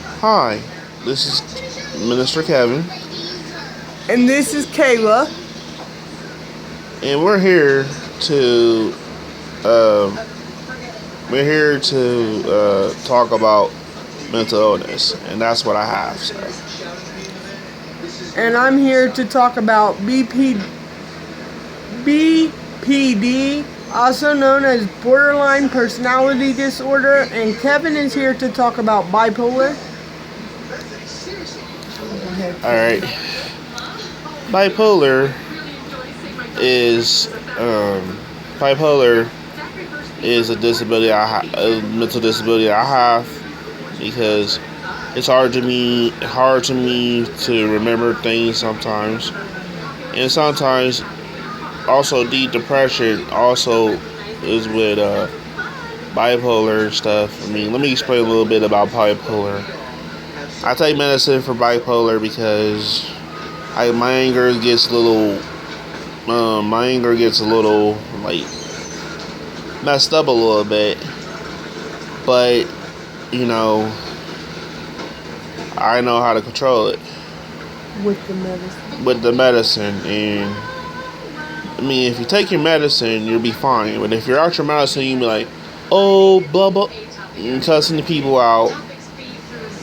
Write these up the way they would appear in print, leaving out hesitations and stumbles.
Hi, this is Minister Kevin, And this is Kayla. and to um, we're here to talk about mental illness, and that's what I have. So, And I'm here to talk about BPD, also known as borderline personality disorder. And Kevin is here to talk about bipolar. all right, bipolar is bipolar is a disability a mental disability I have because it's hard to me to remember things sometimes, and sometimes also deep depression also is with bipolar stuff. I mean, let me explain a little bit about bipolar. I take medicine for bipolar because my anger gets a little like messed up a little bit, but you know I know how to control it With the medicine. with the medicine. And I mean, if you take your medicine, you'll be fine. But if you're out your medicine, you'll be like, oh, blah, blah, and cussing the people out,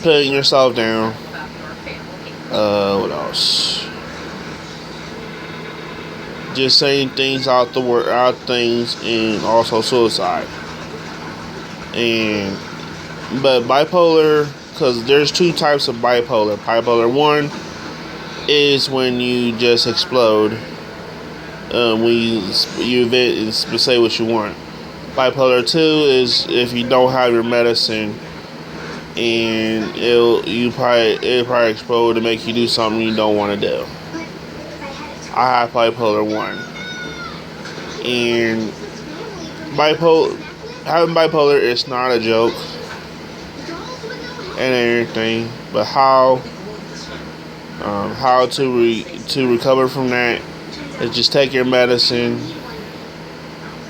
putting yourself down. What else? Just saying things out things, and also suicide. And but bipolar, because there's two types of bipolar. Bipolar 1 is when you just explode. When you event and say what you want. Bipolar 2 is if you don't have your medicine, and it'll probably explode to make you do something you don't want to do. I have bipolar 1, and having bipolar is not a joke and everything, but how to recover from that is just take your medicine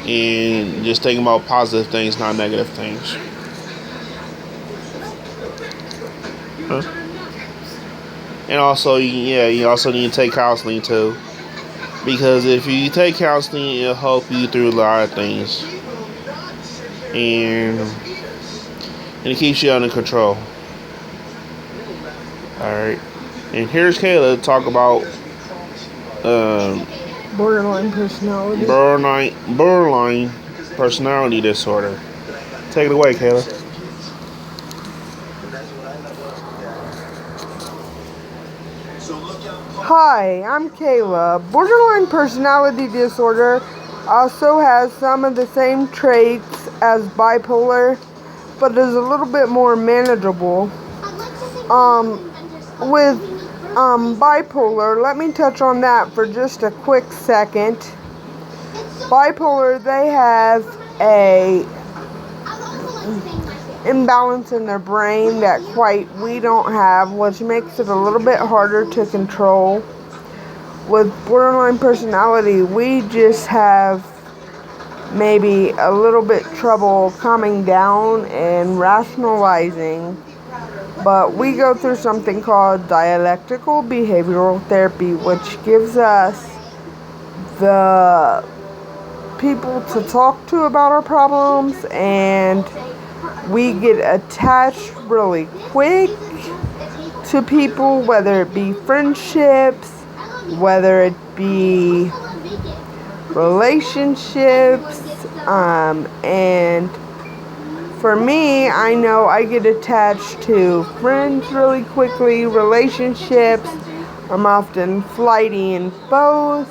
and just think about positive things, not negative things. Huh? And also, you also need to take counseling too, because if you take counseling, it'll help you through a lot of things, and it keeps you under control. All right, and here's Kayla to talk about Borderline personality. borderline personality disorder. Take it away, Kayla. Hi, I'm Kayla. Borderline personality disorder also has some of the same traits as bipolar, but is a little bit more manageable. With bipolar, let me touch on that for just a quick second. Bipolar, they have a imbalance in their brain that we don't have, which makes it a little bit harder to control. With borderline personality, we just have maybe a little bit trouble calming down and rationalizing. But we go through something called dialectical behavioral therapy, which gives us the people to talk to about our problems, and we get attached really quick to people, whether it be friendships, whether it be relationships, and for me, I know I get attached to friends really quickly, relationships. I'm often flighty in both.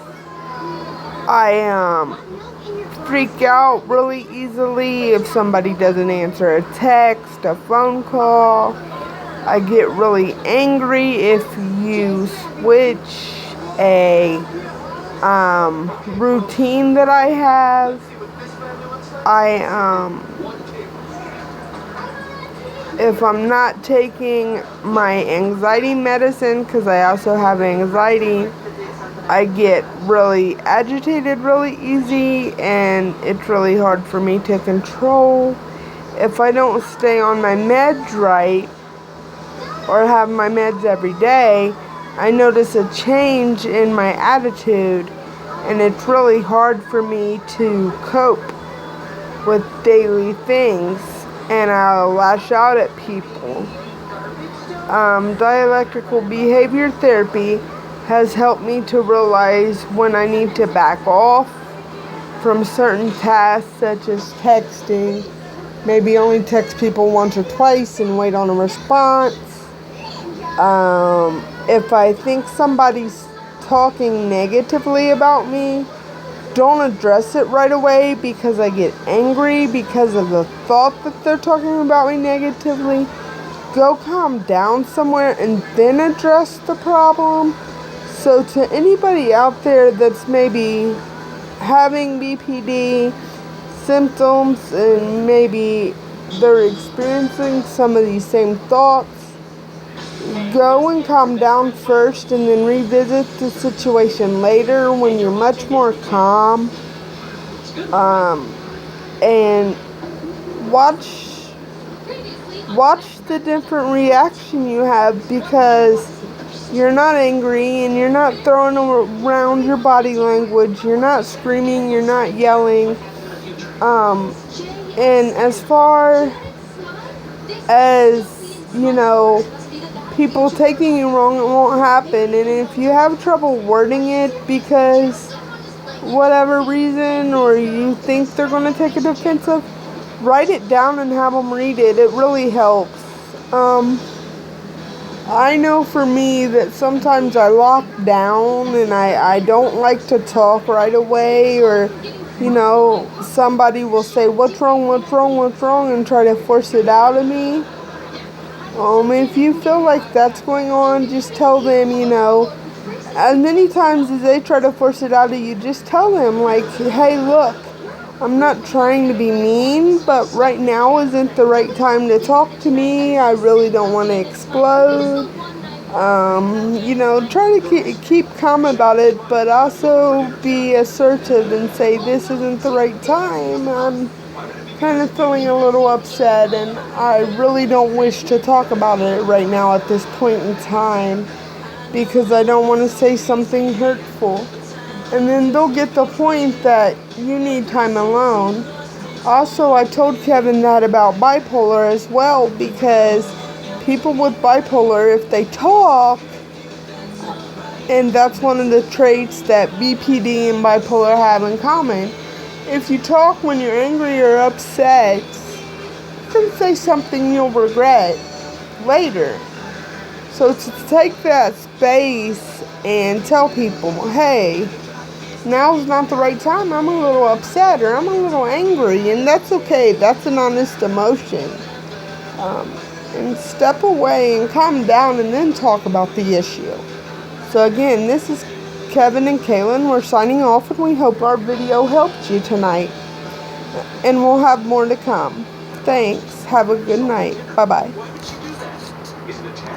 I freak out really easily if somebody doesn't answer a text, a phone call. I get really angry if you switch a routine that I have. If I'm not taking my anxiety medicine, because I also have anxiety, I get really agitated really easy, and it's really hard for me to control. If I don't stay on my meds right, or have my meds every day, I notice a change in my attitude, and it's really hard for me to cope with daily things, and I'll lash out at people. Dialectical behavior therapy has helped me to realize when I need to back off from certain tasks, such as texting. Maybe only text people once or twice and wait on a response. If I think somebody's talking negatively about me, don't address it right away because I get angry because of the thought that they're talking about me negatively. Go calm down somewhere and then address the problem. So to anybody out there that's maybe having BPD symptoms and maybe they're experiencing some of these same thoughts, go and calm down first and then revisit the situation later when you're much more calm. And watch the different reaction you have, because you're not angry and you're not throwing around your body language. You're not screaming. You're not yelling. And as far as, people taking you wrong, it won't happen. And if you have trouble wording it because whatever reason, or you think they're going to take it offensive, write it down and have them read it. It really helps. I know for me that sometimes I lock down and I don't like to talk right away, or, somebody will say, what's wrong, and try to force it out of me. If you feel like that's going on, just tell them, as many times as they try to force it out of you, just tell them, like, hey, look, I'm not trying to be mean, but right now isn't the right time to talk to me. I really don't want to explode. Try to keep calm about it, but also be assertive and say, this isn't the right time. I'm kind of feeling a little upset, and I really don't wish to talk about it right now at this point in time, because I don't want to say something hurtful. And then they'll get the point that you need time alone. Also, I told Kevin that about bipolar as well, because people with bipolar, if they talk, and that's one of the traits that BPD and bipolar have in common, if you talk when you're angry or upset, you can say something you'll regret later. So to take that space and tell people, hey, now's not the right time, I'm a little upset or I'm a little angry, and that's okay. That's an honest emotion. And step away and calm down and then talk about the issue. So again, this is Kevin and Kaylin. We're signing off, and we hope our video helped you tonight. And we'll have more to come. Thanks. Have a good night. Bye-bye.